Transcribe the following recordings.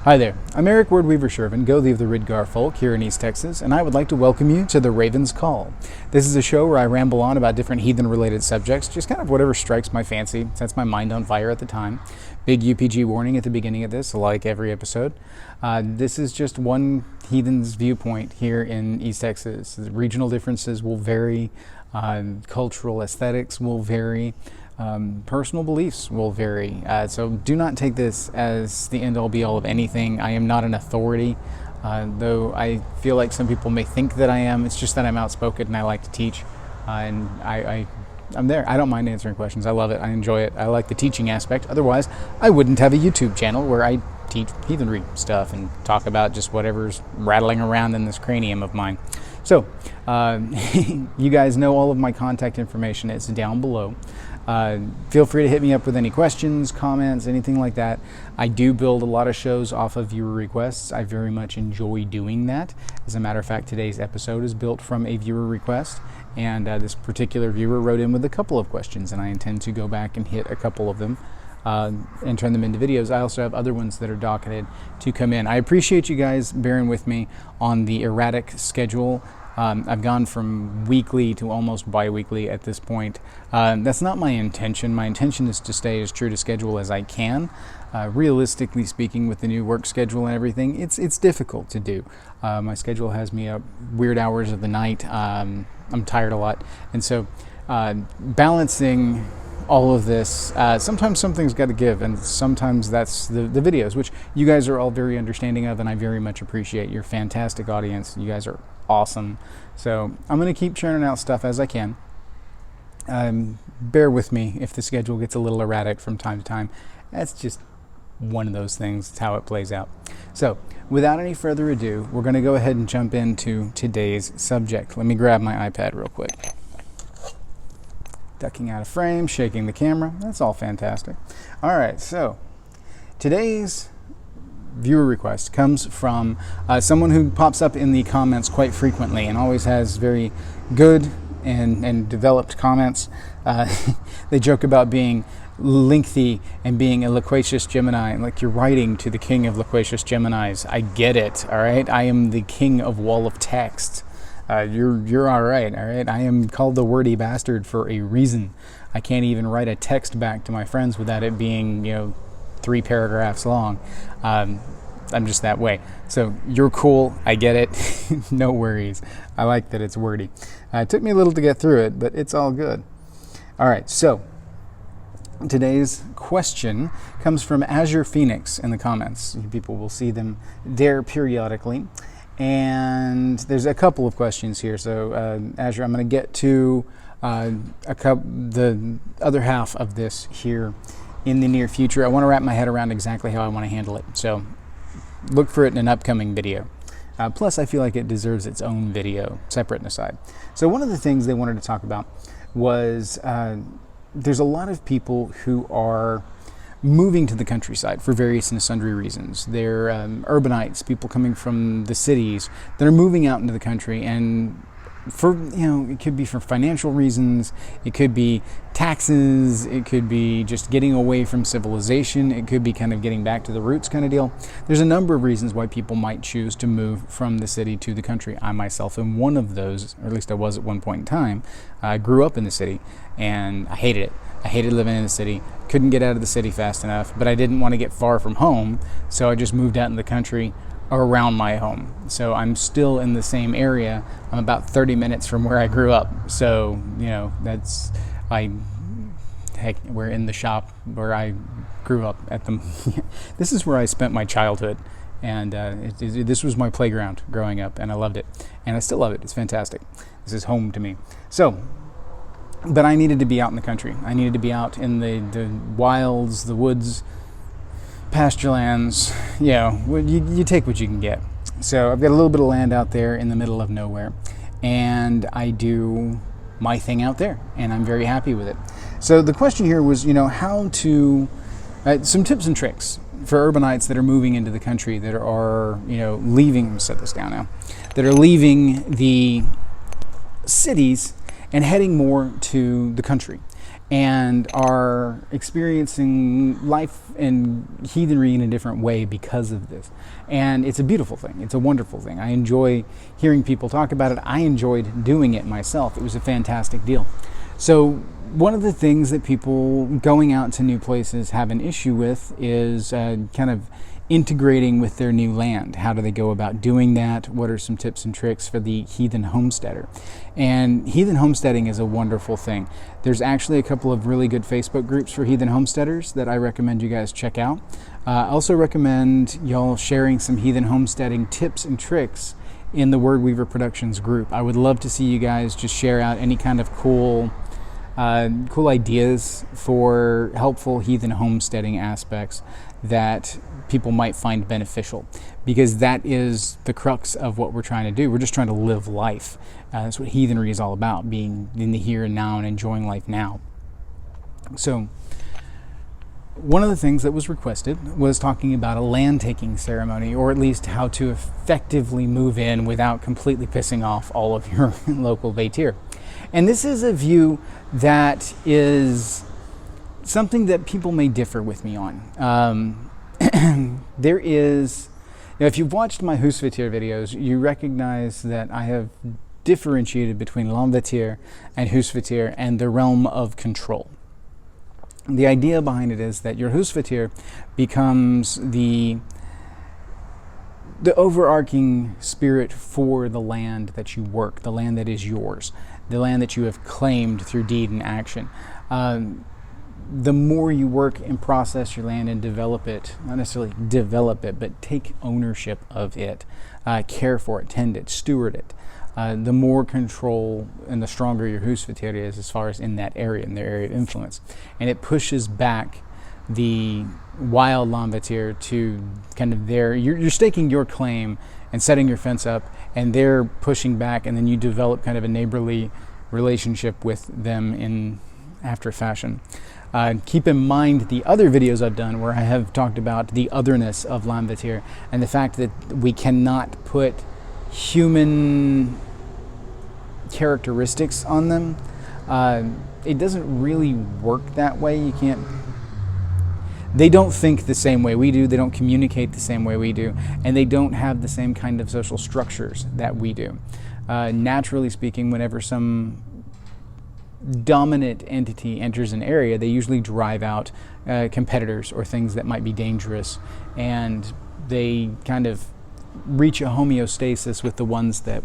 Hi there, I'm Eric Wordweaver Sjerven, Gothi of the Ridgar folk here in East Texas, and I would like to welcome you to The Raven's Call. This is a show where I ramble on about different heathen-related subjects, just kind of whatever strikes my fancy, sets my mind on fire at the time. Big UPG warning at the beginning of this, like every episode. This is just one heathen's viewpoint here in East Texas. The regional differences will vary, cultural aesthetics will vary, personal beliefs will vary. So do not take this as the end-all be-all of anything. I am not an authority, though I feel like some people may think that I am. It's just that I'm outspoken and I like to teach, and I'm there. I don't mind answering questions. I love it. I enjoy it. I like the teaching aspect. Otherwise, I wouldn't have a YouTube channel where I teach heathenry stuff and talk about just whatever's rattling around in this cranium of mine. So, you guys know all of my contact information. It's down below. Feel free to hit me up with any questions, comments, anything like that. I do build a lot of shows off of viewer requests. I very much enjoy doing that. As a matter of fact, today's episode is built from a viewer request, and this particular viewer wrote in with a couple of questions, and I intend to go back and hit a couple of them and turn them into videos. I also have other ones that are docketed to come in. I appreciate you guys bearing with me on the erratic schedule. I've gone from weekly to almost bi-weekly at this point. That's not my intention. My intention is to stay as true to schedule as I can. Realistically speaking, with the new work schedule and everything, it's difficult to do. My schedule has me up weird hours of the night. I'm tired a lot. And so balancing all of this, sometimes something's got to give, and sometimes that's the videos, which you guys are all very understanding of, and I very much appreciate. You're a fantastic audience. You guys are awesome. So I'm going to keep churning out stuff as I can. Bear with me if the schedule gets a little erratic from time to time. That's just one of those things. It's how it plays out. So without any further ado, we're going to go ahead and jump into today's subject. Let me grab my iPad real quick. Ducking out of frame, shaking the camera. That's all fantastic. All right, so today's viewer request comes from someone who pops up in the comments quite frequently and always has very good and developed comments. They joke about being lengthy and being a loquacious Gemini, like you're writing to the king of loquacious Geminis. I get it, all right? I am the king of wall of text. You're all right. I am called the wordy bastard for a reason. I can't even write a text back to my friends without it being, 3 paragraphs long. I'm just that way. So you're cool. I get it. No worries. I like that it's wordy. It took me a little to get through it, but it's all good. All right. So today's question comes from Azure Phoenix in the comments. People will see them there periodically. And there's a couple of questions here. So Azure, I'm going to get to the other half of this here in the near future. I want to wrap my head around exactly how I want to handle it. So look for it in an upcoming video. Plus, I feel like it deserves its own video, separate and aside. So one of the things they wanted to talk about was there's a lot of people who are moving to the countryside for various and sundry reasons. They're urbanites, people coming from the cities that are moving out into the country, and for, it could be for financial reasons, it could be taxes, it could be just getting away from civilization, it could be kind of getting back to the roots kind of deal. There's a number of reasons why people might choose to move from the city to the country. I myself am one of those, or at least I was at one point in time. I grew up in the city and I hated it. I hated living in the city, couldn't get out of the city fast enough, but I didn't want to get far from home, so I just moved out in the country around my home. So I'm still in the same area. I'm about 30 minutes from where I grew up. So, we're in the shop where I grew up at the, this is where I spent my childhood. And this was my playground growing up, and I loved it. And I still love it. It's fantastic. This is home to me. So, but I needed to be out in the country. I needed to be out in the wilds, the woods, pasture lands. You take what you can get. So I've got a little bit of land out there in the middle of nowhere, and I do my thing out there, and I'm very happy with it. So the question here was, how to, some tips and tricks for urbanites that are moving into the country, that are, leaving, let me set this down now, that are leaving the cities and heading more to the country. and are experiencing life and heathenry in a different way because of this. And it's a beautiful thing. It's a wonderful thing. I enjoy hearing people talk about it. I enjoyed doing it myself. It was a fantastic deal. So one of the things that people going out to new places have an issue with is kind of integrating with their new land. How do they go about doing that? What are some tips and tricks for the heathen homesteader? And heathen homesteading is a wonderful thing. There's actually a couple of really good Facebook groups for heathen homesteaders that I recommend you guys check out. I also recommend y'all sharing some heathen homesteading tips and tricks in the Word Weaver Productions group. I would love to see you guys just share out any kind of cool ideas for helpful heathen homesteading aspects that people might find beneficial, because that is the crux of what we're trying to do. We're just trying to live life. That's what heathenry is all about, being in the here and now and enjoying life now. So one of the things that was requested was talking about a land taking ceremony, or at least how to effectively move in without completely pissing off all of your local Vatir. And this is a view that is something that people may differ with me on. There is, if you've watched my Husvitir videos, you recognize that I have differentiated between Landvitir and Husvitir and the realm of control. The idea behind it is that your Husvitir becomes the overarching spirit for the land that you work, the land that is yours, the land that you have claimed through deed and action. The more you work and process your land and develop it, not necessarily develop it, but take ownership of it, care for it, tend it, steward it, the more control and the stronger your Husvitir is as far as in that area, in their area of influence. And it pushes back the wild Landvitir to kind of you're staking your claim and setting your fence up, and they're pushing back, and then you develop kind of a neighborly relationship with them in after fashion. Keep in mind the other videos I've done where I have talked about the otherness of Landvitir and the fact that we cannot put human characteristics on them. It doesn't really work that way. You can't. They don't think the same way we do. They don't communicate the same way we do, and they don't have the same kind of social structures that we do. Naturally speaking, whenever some dominant entity enters an area, they usually drive out competitors or things that might be dangerous, and they kind of reach a homeostasis with the ones that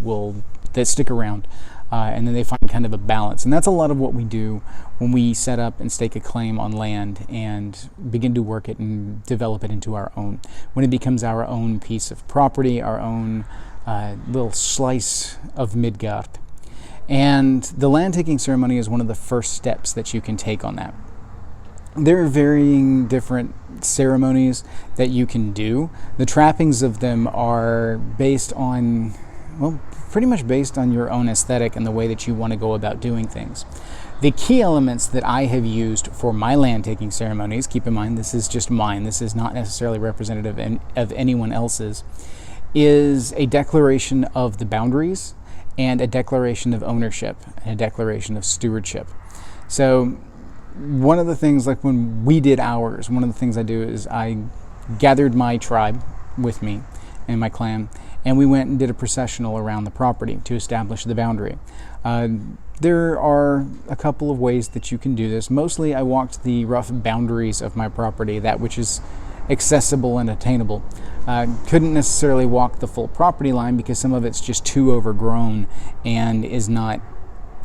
stick around, and then they find kind of a balance. And that's a lot of what we do when we set up and stake a claim on land and begin to work it and develop it into our own. When it becomes our own piece of property, our own little slice of Midgard. And the land taking ceremony is one of the first steps that you can take on that. There are varying different ceremonies that you can do. The trappings of them are based on, well, pretty much based on your own aesthetic and the way that you want to go about doing things. The key elements that I have used for my land taking ceremonies, keep in mind this is just mine, this is not necessarily representative of anyone else's, is a declaration of the boundaries and a declaration of ownership and a declaration of stewardship. So one of the things, like when we did ours, one of the things I do is I gathered my tribe with me and my clan, and we went and did a processional around the property to establish the boundary. There are a couple of ways that you can do this. Mostly I walked the rough boundaries of my property, that which is accessible and attainable. Couldn't necessarily walk the full property line because some of it's just too overgrown and is not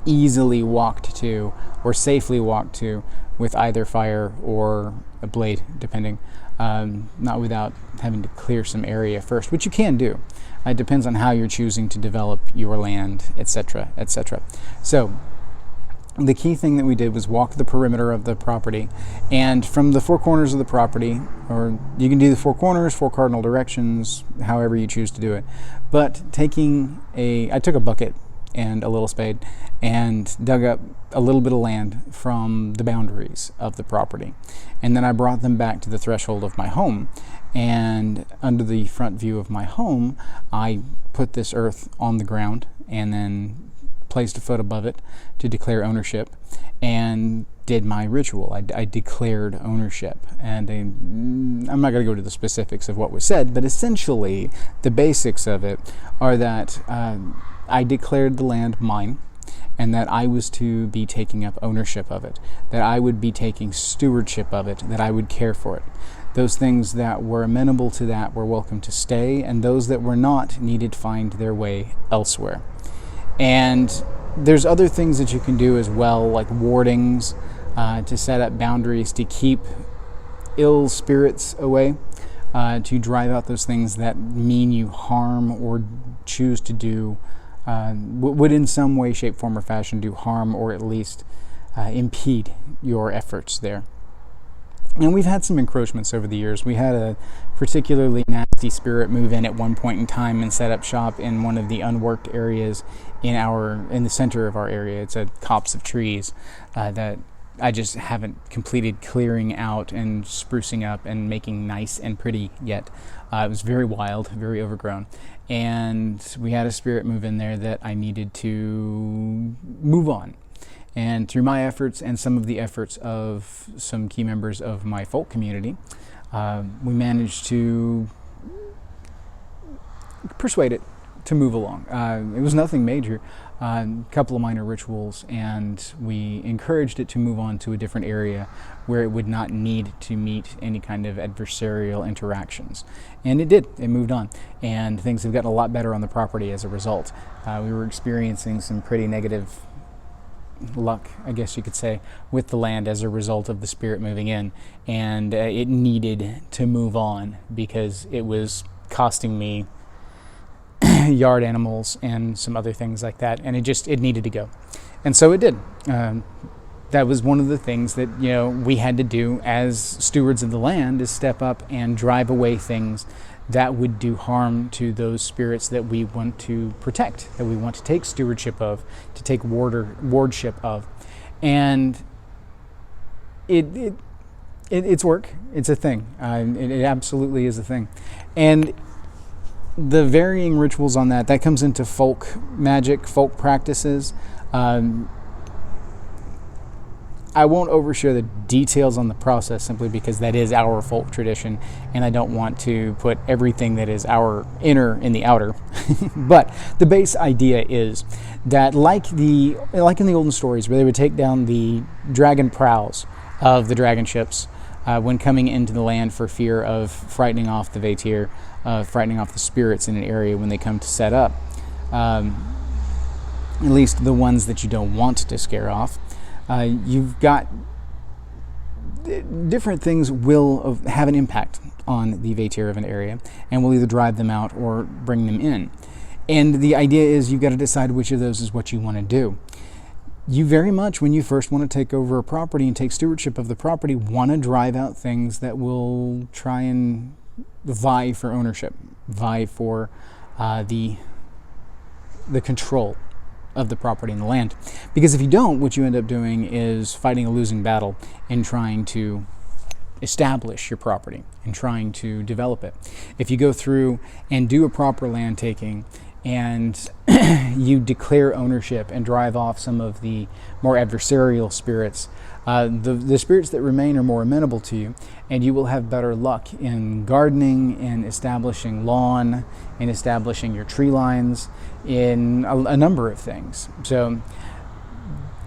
easily walked to or safely walked to with either fire or a blade, depending, not without having to clear some area first, which you can do. It depends on how you're choosing to develop your land, etc., etc. So the key thing that we did was walk the perimeter of the property, and from the four corners of the property, or you can do the four corners, four cardinal directions, however you choose to do it. But I took a bucket and a little spade and dug up a little bit of land from the boundaries of the property. And then I brought them back to the threshold of my home. And under the front view of my home, I put this earth on the ground and then placed a foot above it to declare ownership and did my ritual. I declared ownership. And I'm not going to go to the specifics of what was said, but essentially the basics of it are that I declared the land mine, and that I was to be taking up ownership of it, that I would be taking stewardship of it, that I would care for it. Those things that were amenable to that were welcome to stay, and those that were not needed to find their way elsewhere. And there's other things that you can do as well, like wardings, to set up boundaries to keep ill spirits away, to drive out those things that mean you harm or choose to do, would in some way, shape, form, or fashion do harm or at least impede your efforts there. And we've had some encroachments over the years. We had a particularly nasty spirit move in at one point in time and set up shop in one of the unworked areas in the center of our area. It's a copse of trees that I just haven't completed clearing out and sprucing up and making nice and pretty yet. It was very wild, very overgrown. And we had a spirit move in there that I needed to move on. And through my efforts and some of the efforts of some key members of my folk community, we managed to persuade it to move along. It was nothing major, a couple of minor rituals, and we encouraged it to move on to a different area where it would not need to meet any kind of adversarial interactions. And it did. It moved on. And things have gotten a lot better on the property as a result. We were experiencing some pretty negative luck, I guess you could say, with the land as a result of the spirit moving in, and it needed to move on because it was costing me yard animals and some other things like that, and it needed to go. And so it did. That was one of the things that we had to do as stewards of the land, is step up and drive away things that would do harm to those spirits that we want to protect, that we want to take stewardship of, to take wardship of. And it's work. It's a thing. It absolutely is a thing. And the varying rituals on that comes into folk magic, folk practices. I won't overshare the details on the process simply because that is our folk tradition, and I don't want to put everything that is our inner in the outer. But the base idea is that like in the olden stories where they would take down the dragon prows of the dragon ships when coming into the land for fear of frightening off the Vatir, frightening off the spirits in an area when they come to set up, at least the ones that you don't want to scare off. You've got different things will have an impact on the Vatir of an area and will either drive them out or bring them in. And the idea is you've got to decide which of those is what you want to do. You very much, when you first want to take over a property and take stewardship of the property, want to drive out things that will try and vie for ownership, vie for the control of the property and the land. Because if you don't, what you end up doing is fighting a losing battle in trying to establish your property and trying to develop it. If you go through and do a proper land taking and you declare ownership and drive off some of the more adversarial spirits, the spirits that remain are more amenable to you, and you will have better luck in gardening, in establishing lawn, in establishing your tree lines, in a number of things. So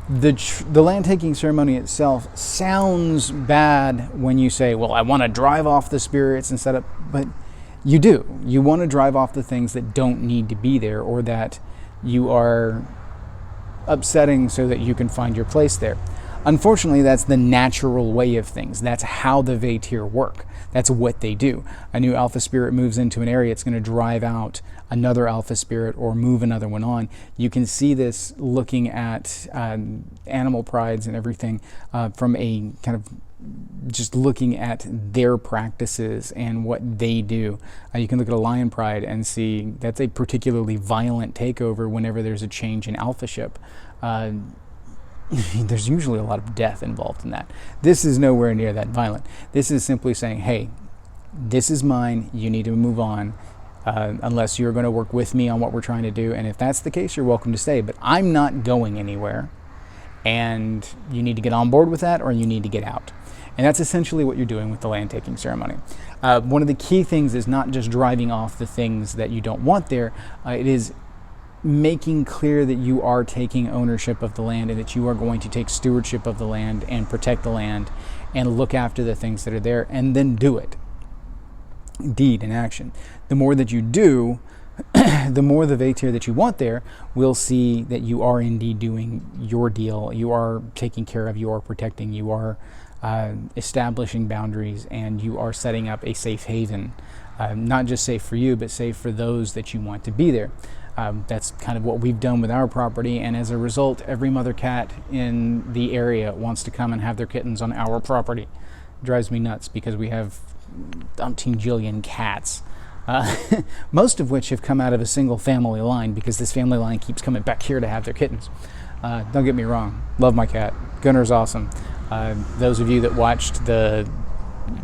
the land taking ceremony itself sounds bad when you say, well, I want to drive off the spirits and set up, but you do. You want to drive off the things that don't need to be there or that you are upsetting so that you can find your place there. Unfortunately, that's the natural way of things. That's how the Vatir work. That's what they do. A new alpha spirit moves into an area, it's going to drive out another alpha spirit or move another one on. You can see this looking at animal prides and everything from a kind of just looking at their practices and what they do. You can look at a lion pride and see that's a particularly violent takeover whenever there's a change in alpha ship. There's usually a lot of death involved in that. This is nowhere near that violent. This is simply saying, hey, this is mine, you need to move on. unless you're going to work with me on what we're trying to do. And if that's the case, you're welcome to stay. But I'm not going anywhere, and you need to get on board with that, or you need to get out. And that's essentially what you're doing with the land taking ceremony. One of the key things is not just driving off the things that you don't want there. It is making clear that you are taking ownership of the land, and that you are going to take stewardship of the land and protect the land and look after the things that are there, and then do it. Deed in action. The more that you do, the more the Vatir that you want there will see that you are indeed doing your deal. You are taking care of, you are protecting, you are establishing boundaries, and you are setting up a safe haven. Not just safe for you, but safe for those that you want to be there. That's kind of what we've done with our property, and as a result, every mother cat in the area wants to come and have their kittens on our property. It drives me nuts because we have umpteen jillion cats, most of which have come out of a single family line, because this family line keeps coming back here to have their kittens. Don't get me wrong, love my cat. Gunner's awesome. Those of you that watched the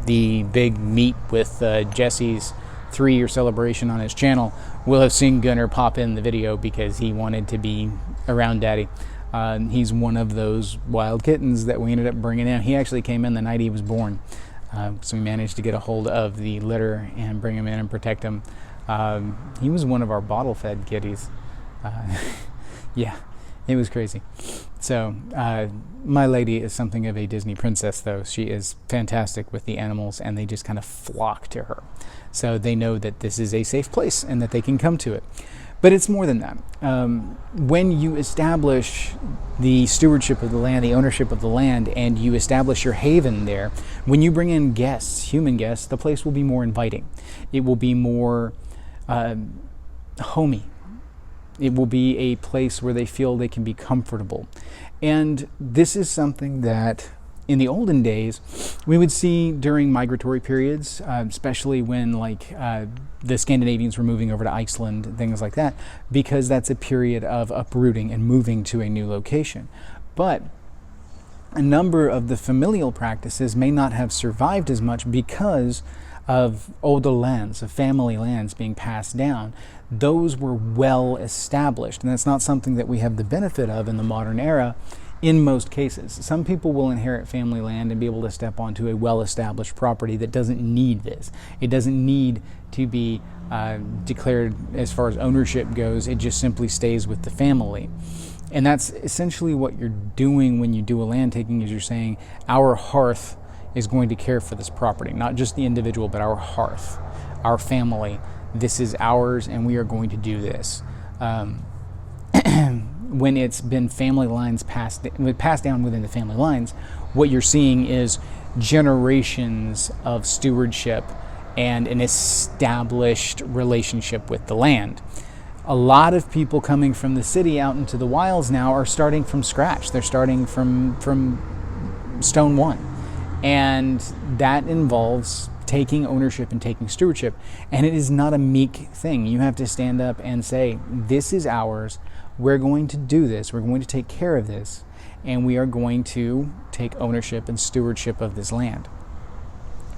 big meet with Jesse's 3-year celebration on his channel will have seen Gunner pop in the video because he wanted to be around Daddy. He's one of those wild kittens that we ended up bringing in. He actually came in the night he was born. So we managed to get a hold of the litter and bring him in and protect him. He was one of our bottle-fed kitties. Yeah, it was crazy. So my lady is something of a Disney princess, though. She is fantastic with the animals, and they just kind of flock to her. So they know that this is a safe place and that they can come to it. But it's more than that. When you establish the stewardship of the land, the ownership of the land, and you establish your haven there, when you bring in guests, human guests, the place will be more inviting. It will be more homey. It will be a place where they feel they can be comfortable. And this is something that in the olden days we would see during migratory periods, especially when the Scandinavians were moving over to Iceland, things like that, because that's a period of uprooting and moving to a new location. But a number of the familial practices may not have survived as much because of older lands, of family lands being passed down. Those were well established, and that's not something that we have the benefit of in the modern era in most cases. Some people will inherit family land and be able to step onto a well-established property that doesn't need this. It doesn't need to be declared as far as ownership goes. It just simply stays with the family. And that's essentially what you're doing when you do a land taking, is you're saying our hearth is going to care for this property, not just the individual, but our hearth, our family. This is ours, and we are going to do this. When it's been family lines passed down within the family lines, what you're seeing is generations of stewardship and an established relationship with the land. A lot of people coming from the city out into the wilds now are starting from scratch. They're starting from stone one. And that involves taking ownership and taking stewardship. And it is not a meek thing. You have to stand up and say, this is ours. We're going to do this. We're going to take care of this. And we are going to take ownership and stewardship of this land.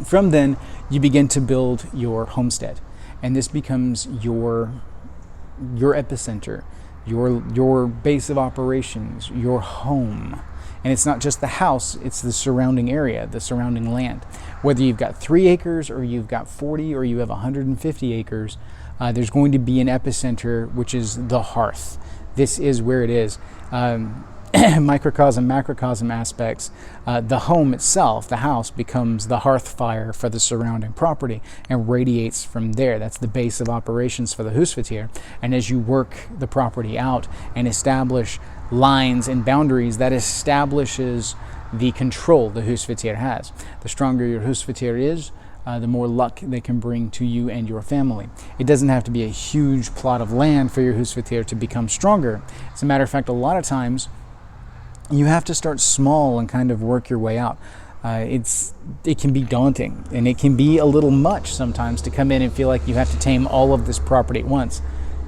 From then, you begin to build your homestead. And this becomes your epicenter, your base of operations, your home. And it's not just the house, it's the surrounding area, the surrounding land. Whether you've got 3 acres or you've got 40 or you have 150 acres, there's going to be an epicenter, which is the hearth. This is where it is. Microcosm, macrocosm aspects. The home itself, the house, becomes the hearth fire for the surrounding property and radiates from there. That's the base of operations for the husvitir. And as you work the property out and establish lines and boundaries, that establishes the control the husvitir has. The stronger your husvitir is, the more luck they can bring to you and your family. It doesn't have to be a huge plot of land for your husvitir to become stronger. As a matter of fact, a lot of times you have to start small and kind of work your way out. It can be daunting, and it can be a little much sometimes to come in and feel like you have to tame all of this property at once.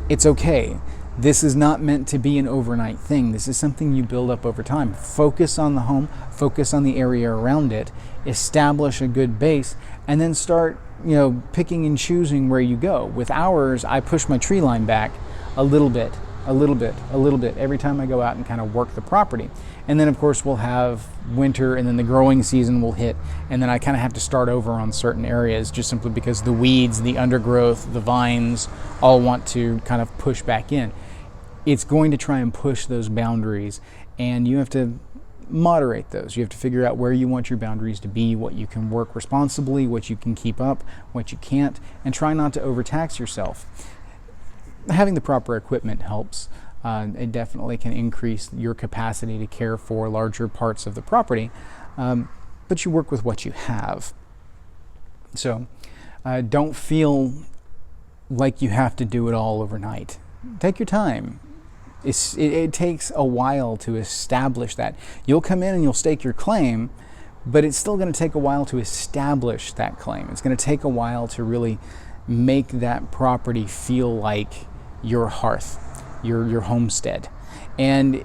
It's okay. This is not meant to be an overnight thing. This is something you build up over time. Focus on the home, focus on the area around it, establish a good base, and then start picking and choosing where you go. With ours, I push my tree line back a little bit every time I go out and kind of work the property. And then of course we'll have winter, and then the growing season will hit, and then I kind of have to start over on certain areas just simply because the weeds, the undergrowth, the vines all want to kind of push back in. It's going to try and push those boundaries, and you have to moderate those. You have to figure out where you want your boundaries to be, what you can work responsibly, what you can keep up, what you can't, and try not to overtax yourself. Having the proper equipment helps. It definitely can increase your capacity to care for larger parts of the property, but you work with what you have. So don't feel like you have to do it all overnight. Take your time. It takes a while to establish that. You'll come in and you'll stake your claim, but it's still going to take a while to establish that claim. It's going to take a while to really make that property feel like your hearth, your homestead. And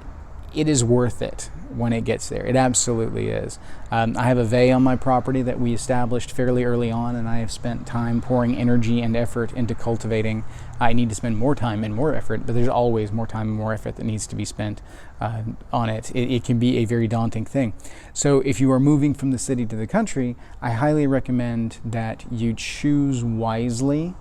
it is worth it when it gets there. It absolutely is. I have a vey on my property that we established fairly early on, and I have spent time pouring energy and effort into cultivating. I need to spend more time and more effort, but there's always more time and more effort that needs to be spent on it. It can be a very daunting thing. So if you are moving from the city to the country, I highly recommend that you choose wisely.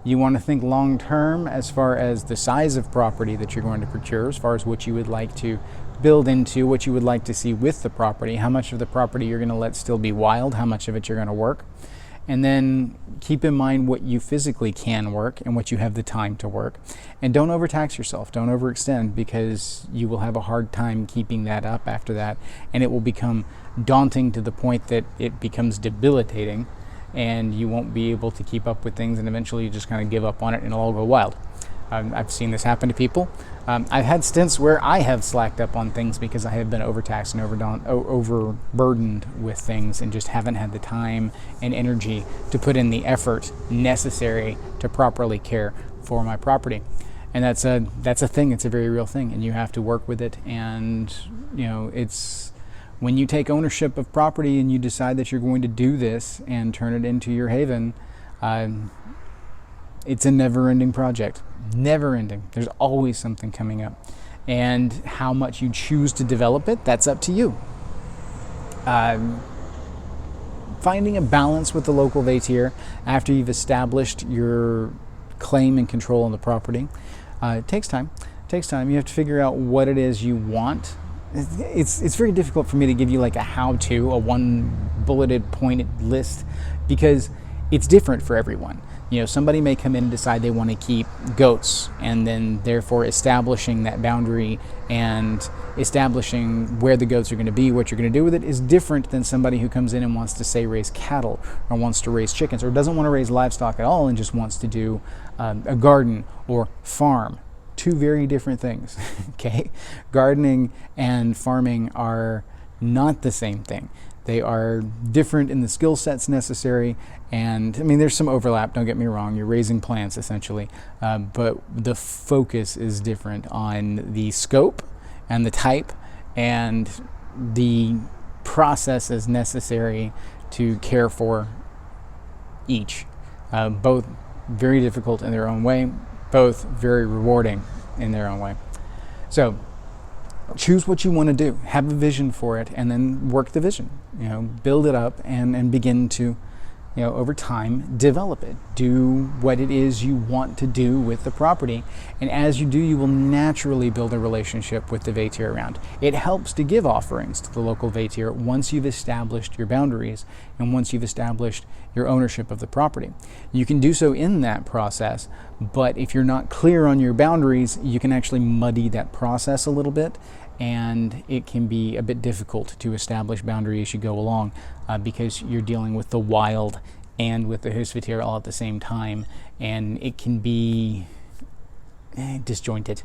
You want to think long term as far as the size of property that you're going to procure, as far as what you would like to build into, what you would like to see with the property, how much of the property you're going to let still be wild, how much of it you're going to work. And then keep in mind what you physically can work and what you have the time to work. And don't overtax yourself, don't overextend, because you will have a hard time keeping that up after that, and it will become daunting to the point that it becomes debilitating, and you won't be able to keep up with things, and eventually you just kind of give up on it and it'll all go wild. I've seen this happen to people. I've had stints where I have slacked up on things because I have been overtaxed and overburdened with things and just haven't had the time and energy to put in the effort necessary to properly care for my property. And that's a thing. It's a very real thing, and you have to work with it. And it's when you take ownership of property and you decide that you're going to do this and turn it into your haven, it's a never-ending project. Never-ending. There's always something coming up. And how much you choose to develop it, that's up to you. Finding a balance with the local vétier after you've established your claim and control on the property takes time. You have to figure out what it is you want. It's very difficult for me to give you like a how-to, a one bulleted pointed list, because it's different for everyone. Somebody may come in and decide they want to keep goats, and then therefore establishing that boundary and establishing where the goats are going to be, what you're going to do with it, is different than somebody who comes in and wants to, say, raise cattle, or wants to raise chickens, or doesn't want to raise livestock at all and just wants to do a garden or farm. Two very different things. Okay? Gardening and farming are not the same thing. They are different in the skill sets necessary, and there's some overlap, don't get me wrong. You're raising plants essentially, but the focus is different on the scope and the type and the processes necessary to care for each. Both very difficult in their own way, both very rewarding in their own way. So choose what you want to do, have a vision for it, and then work the vision. Build it up and begin to, over time, develop it. Do what it is you want to do with the property. And as you do, you will naturally build a relationship with the vétier around. It helps to give offerings to the local vétier once you've established your boundaries and once you've established your ownership of the property. You can do so in that process, but if you're not clear on your boundaries, you can actually muddy that process a little bit, and it can be a bit difficult to establish boundaries as you go along because you're dealing with the wild and with the husvétier all at the same time, and it can be disjointed,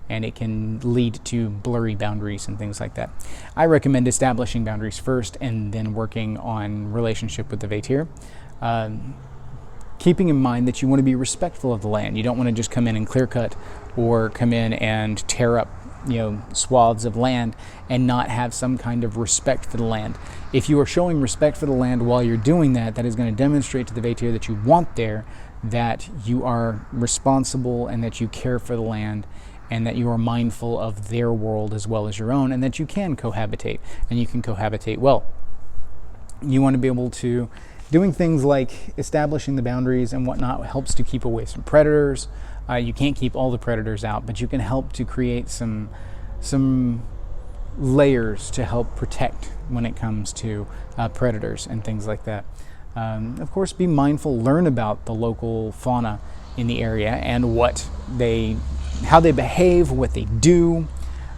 and it can lead to blurry boundaries and things like that. I recommend establishing boundaries first and then working on relationship with the vétier. Keeping in mind that you want to be respectful of the land. You don't want to just come in and clear cut or come in and tear up swaths of land and not have some kind of respect for the land. If you are showing respect for the land while you're doing that, that is going to demonstrate to the Vatir that you want there, that you are responsible and that you care for the land, and that you are mindful of their world as well as your own, and that you can cohabitate, and you can cohabitate well. You want to be able to, doing things like establishing the boundaries and whatnot helps to keep away some predators. You can't keep all the predators out, but you can help to create some layers to help protect when it comes to predators and things like that. Of course, be mindful, learn about the local fauna in the area and how they behave, what they do.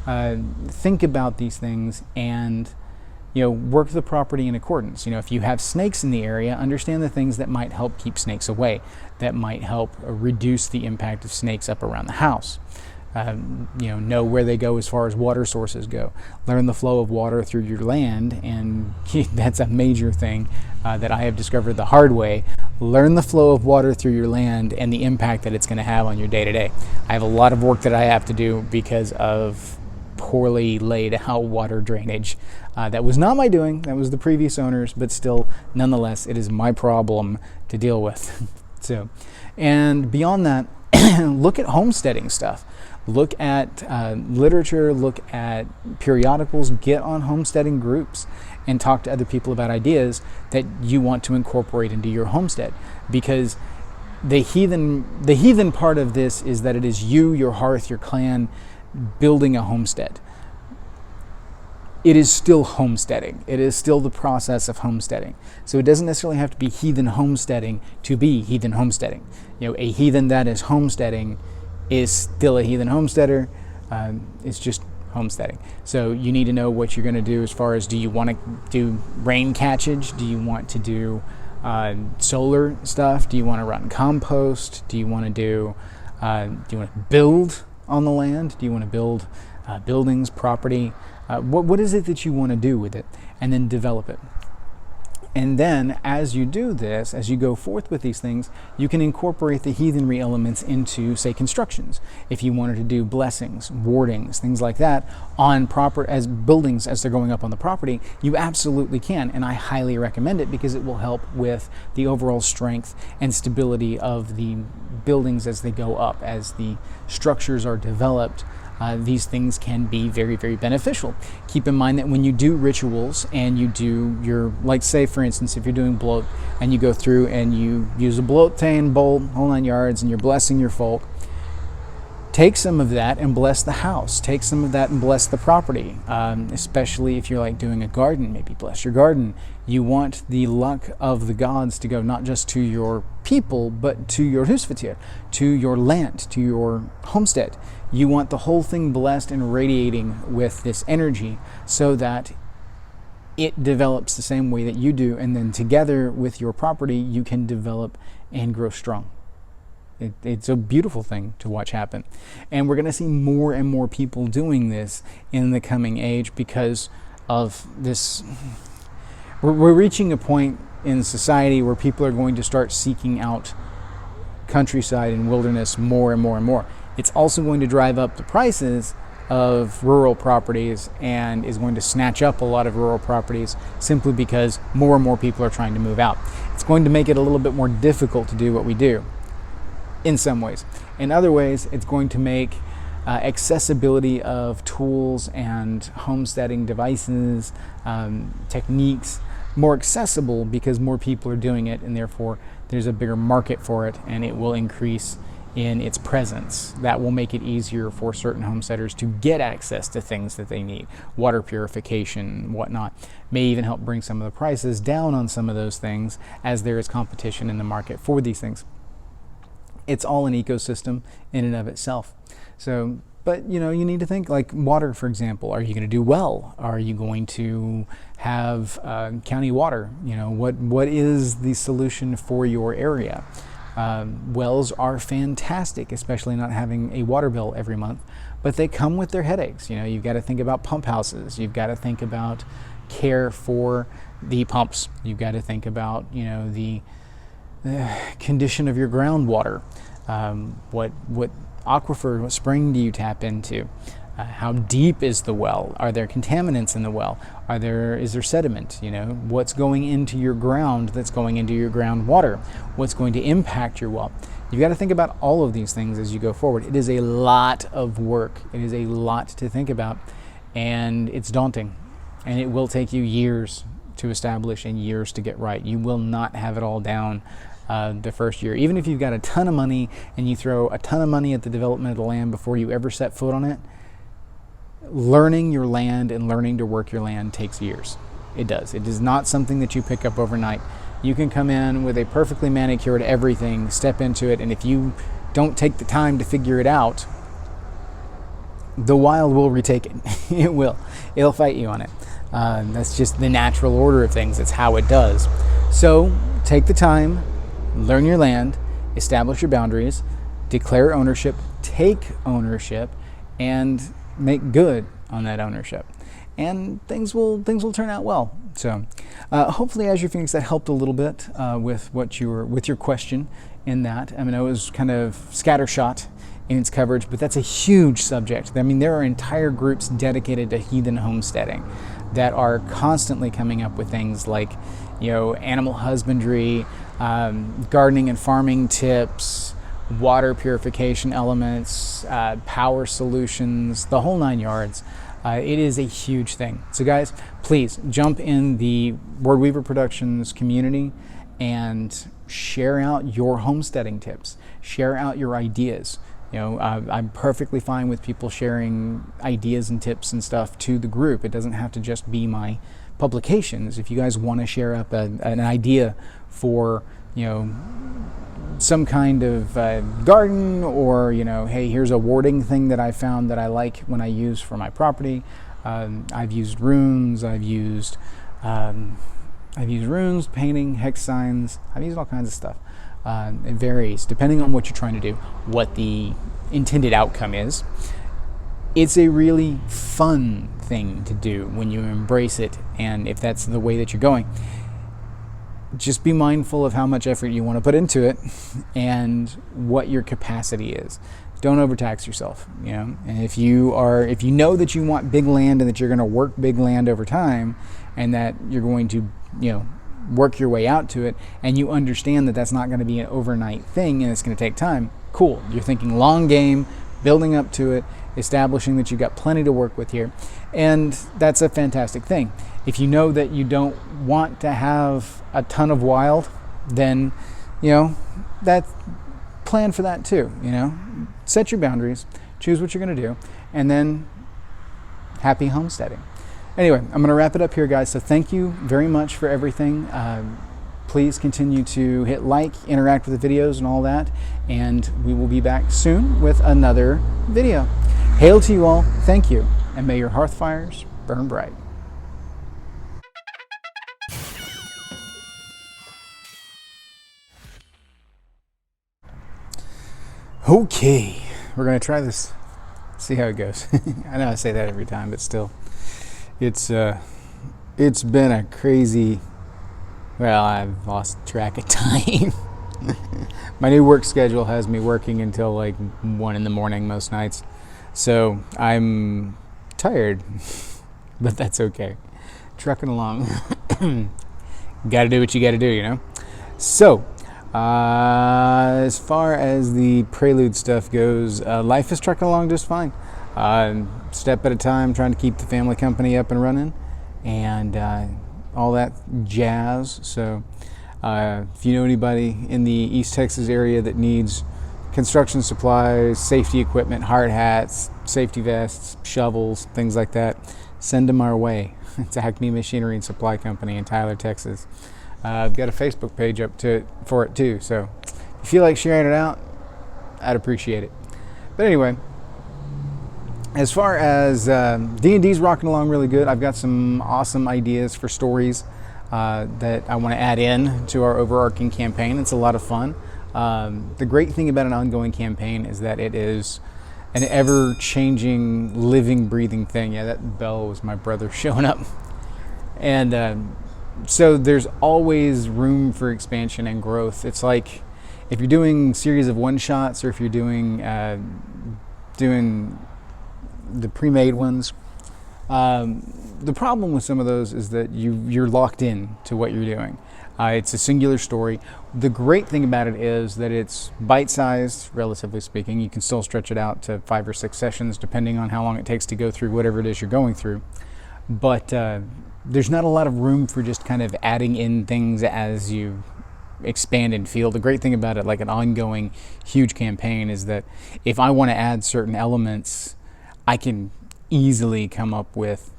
Think about these things and work the property in accordance. If you have snakes in the area, understand the things that might help keep snakes away, that might help reduce the impact of snakes up around the house. Know where they go as far as water sources go. Learn the flow of water through your land, and that's a major thing that I have discovered the hard way. Learn the flow of water through your land and the impact that it's going to have on your day-to-day. I have a lot of work that I have to do because of poorly laid out water drainage. That was not my doing, that was the previous owners, but still, nonetheless, it is my problem to deal with. And beyond that, look at homesteading stuff. Look at literature, look at periodicals, get on homesteading groups, and talk to other people about ideas that you want to incorporate into your homestead. Because the heathen part of this is that it is you, your hearth, your clan, building a homestead. It is still homesteading. It is still the process of homesteading. So it doesn't necessarily have to be heathen homesteading to be heathen homesteading. A heathen that is homesteading is still a heathen homesteader. It's just homesteading. So you need to know what you're going to do as far as, do you want to do rain catchage? Do you want to do solar stuff? Do you want to run compost? Do you want to build on the land? Do you want to build buildings, property? What is it that you want to do with it? And then develop it. And then as you do this, as you go forth with these things, you can incorporate the heathenry elements into, say, constructions. If you wanted to do blessings, wardings, things like that on as buildings as they're going up on the property, you absolutely can. And I highly recommend it because it will help with the overall strength and stability of the buildings as they go up, as the structures are developed. These things can be very, very beneficial. Keep in mind that when you do rituals and you do like say for instance, if you're doing bloat and you go through and you use a bloat-tain bowl, whole 9 yards, and you're blessing your folk, take some of that and bless the house. Take some of that and bless the property. Especially if you're like doing a garden, maybe bless your garden. You want the luck of the gods to go not just to your people, but to your husfatir, to your land, to your homestead. You want the whole thing blessed and radiating with this energy so that it develops the same way that you do, and then together with your property, you can develop and grow strong. It's a beautiful thing to watch happen. And we're going to see more and more people doing this in the coming age because of this. We're reaching a point in society where people are going to start seeking out countryside and wilderness more and more and more. It's also going to drive up the prices of rural properties and is going to snatch up a lot of rural properties simply because more and more people are trying to move out. It's going to make it a little bit more difficult to do what we do in some ways. In other ways, it's going to make accessibility of tools and homesteading devices, techniques more accessible because more people are doing it, and therefore there's a bigger market for it, and it will increase in its presence. That will make it easier for certain homesteaders to get access to things that they need. Water purification, whatnot. May even help bring some of the prices down on some of those things as there is competition in the market for these things. It's all an ecosystem in and of itself. So, but you need to think like water, for example. Are you going to do well? Are you going to have county water? What is the solution for your area? Wells are fantastic, especially not having a water bill every month, but they come with their headaches. You've got to think about pump houses. You've got to think about care for the pumps. You've got to think about, the condition of your groundwater. What aquifer, what spring do you tap into? How deep is the well? Are there contaminants in the well? Is there sediment? What's going into your ground that's going into your groundwater? What's going to impact your well? You've got to think about all of these things as you go forward. It is a lot of work. It is a lot to think about, and it's daunting, and it will take you years to establish and years to get right. You will not have it all down the first year. Even if you've got a ton of money and you throw a ton of money at the development of the land before you ever set foot on it, learning your land and learning to work your land takes years. It does. It is not something that you pick up overnight. You can come in with a perfectly manicured everything, step into it, and if you don't take the time to figure it out, the wild will retake it. It will. It'll fight you on it. That's just the natural order of things. It's how it does. So take the time, learn your land, establish your boundaries, declare ownership, take ownership, and make good on that ownership. And things will turn out well. So hopefully, Azure Phoenix, that helped a little bit with your question in that. I mean, it was kind of scattershot in its coverage, but that's a huge subject. I mean, there are entire groups dedicated to heathen homesteading that are constantly coming up with things like, animal husbandry, gardening and farming tips, water purification elements, power solutions, the whole 9 yards. It is a huge thing. So guys, please jump in the Word Weaver Productions community and share out your homesteading tips. Share out your ideas. I'm perfectly fine with people sharing ideas and tips and stuff to the group. It doesn't have to just be my publications. If you guys want to share up an idea for, some kind of garden, or hey, here's a warding thing that I found that I like when I use for my property. I've used runes. I've used runes, painting, hex signs. I've used all kinds of stuff. It varies depending on what you're trying to do, what the intended outcome is. It's a really fun thing to do when you embrace it, and if that's the way that you're going. Just be mindful of how much effort you want to put into it and what your capacity is. Don't overtax yourself, And if you know that you want big land and that you're going to work big land over time, and that you're going to, work your way out to it, and you understand that that's not going to be an overnight thing and it's going to take time, cool. You're thinking long game, building up to it, establishing that you've got plenty to work with here, and that's a fantastic thing. If you know that you don't want to have a ton of wild, then that plan for that too. Set your boundaries, choose what you're going to do, and then happy homesteading. Anyway, I'm going to wrap it up here, guys. So thank you very much for everything. Please continue to hit like, interact with the videos and all that, and we will be back soon with another video. Hail to you all, thank you, and may your hearth fires burn bright. Okay, we're going to try this, see how it goes. I know I say that every time, but still, it's been a crazy, well, I've lost track of time. My new work schedule has me working until like 1 in the morning most nights, so I'm tired, but that's okay. Trucking along. Gotta do what you gotta do, So, as far as the prelude stuff goes, life is trucking along just fine. Step at a time, trying to keep the family company up and running, and all that jazz. So if you know anybody in the East Texas area that needs construction supplies, safety equipment, hard hats, safety vests, shovels, things like that, send them our way. It's Acme Machinery and Supply Company in Tyler, Texas. I've got a Facebook page up for it too, so if you feel like sharing it out, I'd appreciate it. But anyway, as far as D&D's rocking along really good. I've got some awesome ideas for stories that I want to add in to our overarching campaign. It's a lot of fun. The great thing about an ongoing campaign is that it is an ever-changing, living, breathing thing. Yeah, that bell was my brother showing up. And so there's always room for expansion and growth. It's like if you're doing series of one-shots, or if you're doing the pre-made ones. The problem with some of those is that you're locked in to what you're doing. It's a singular story. The great thing about it is that it's bite-sized, relatively speaking. You can still stretch it out to 5 or 6 sessions, depending on how long it takes to go through whatever it is you're going through. But there's not a lot of room for just kind of adding in things as you expand and feel. The great thing about it, like an ongoing huge campaign, is that if I want to add certain elements, I can easily come up with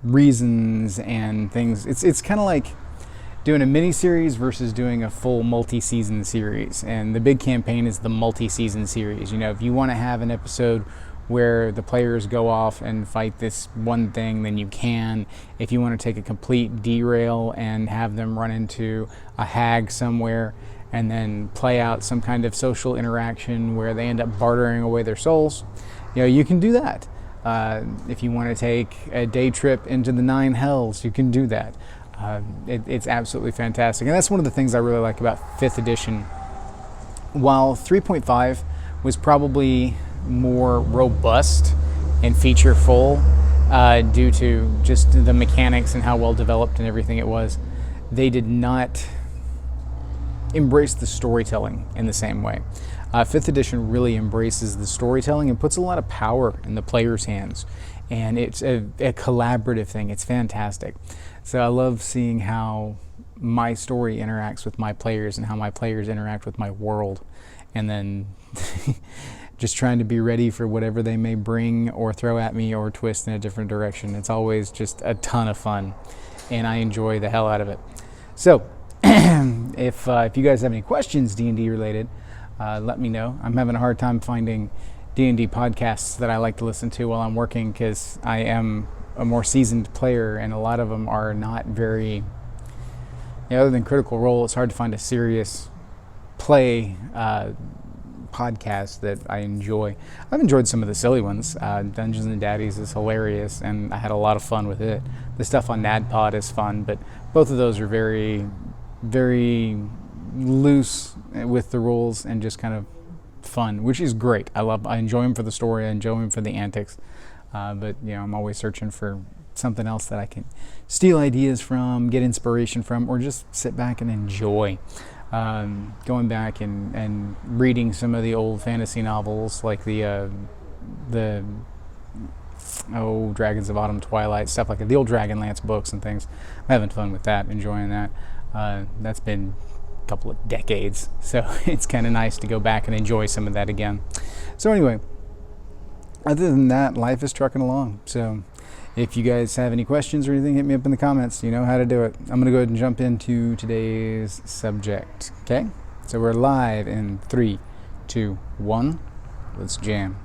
reasons and things. It's kind of like doing a mini-series versus doing a full multi-season series. And the big campaign is the multi-season series. You know, if you want to have an episode where the players go off and fight this one thing, then you can. If you want to take a complete derail and have them run into a hag somewhere and then play out some kind of social interaction where they end up bartering away their souls, you know, you can do that. If you want to take a day trip into the 9 hells, you can do that. It's absolutely fantastic. And that's one of the things I really like about 5th edition. While 3.5 was probably more robust and feature full due to just the mechanics and how well developed and everything it was, they did not embrace the storytelling in the same way. 5th edition really embraces the storytelling and puts a lot of power in the player's hands. And it's a collaborative thing. It's fantastic. So I love seeing how my story interacts with my players and how my players interact with my world. And then just trying to be ready for whatever they may bring or throw at me or twist in a different direction. It's always just a ton of fun. And I enjoy the hell out of it. So if you guys have any questions D&D related, let me know. I'm having a hard time finding D&D podcasts that I like to listen to while I'm working because I am a more seasoned player and a lot of them are not very, you know, other than Critical Role, it's hard to find a serious play podcast that I enjoy. I've enjoyed some of the silly ones. Dungeons and Daddies is hilarious and I had a lot of fun with it. The stuff on NADPOD is fun, but both of those are very, very loose with the rules and just kind of fun, which is great. I enjoy them for the story, I enjoy them for the antics, but you know, I'm always searching for something else that I can steal ideas from, get inspiration from, or just sit back and enjoy. Going back and reading some of the old fantasy novels like the Dragons of Autumn, Twilight, stuff like that, the old Dragonlance books and things. I'm having fun with that, enjoying that. That's been couple of decades, so it's kind of nice to go back and enjoy some of that again. So anyway, other than that, life is trucking along. So if you guys have any questions or anything, hit me up in the comments. You know how to do it. I'm going to go ahead and jump into today's subject. Okay, so we're live in 3, 2, 1. Let's jam.